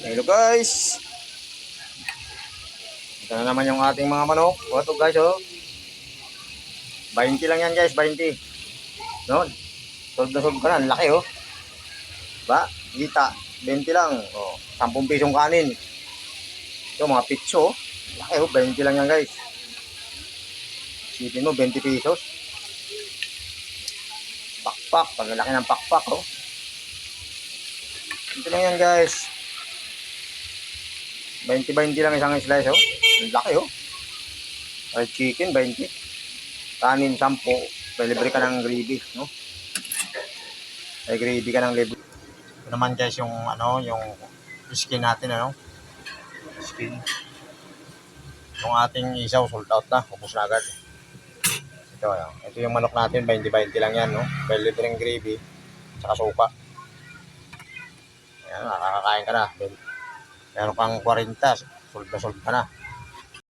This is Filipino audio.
Hello guys. Ito na naman yung ating mga manok. O ito guys, oh. 20 lang yan guys, 20. No? Solve na solve ka na. Ang laki, oh. Ba? Kita. 20 lang. Oh, 10 pisong kanin. Ito mga pitso, oh. Laki, oh. 20 lang yan guys. Isipin mo, 20 pesos. Pakpak. Pag laki ng pakpak, oh. Ito lang yan guys. 20-20 lang isang slice, oh. Ang laki, oh. Fried chicken, 20. Kanin, 10. May libre ka ng gravy, no? May gravy ka ng libre. Ito naman guys yung, yung skin natin, Skin. Yung ating isaw, sold out na. Upos na agad. Ito yung manok natin, 20-20 lang yan, no? May libreng gravy, saka sopa. Ayan, nakakakain ka na. Meron kang 40, sold na ka na.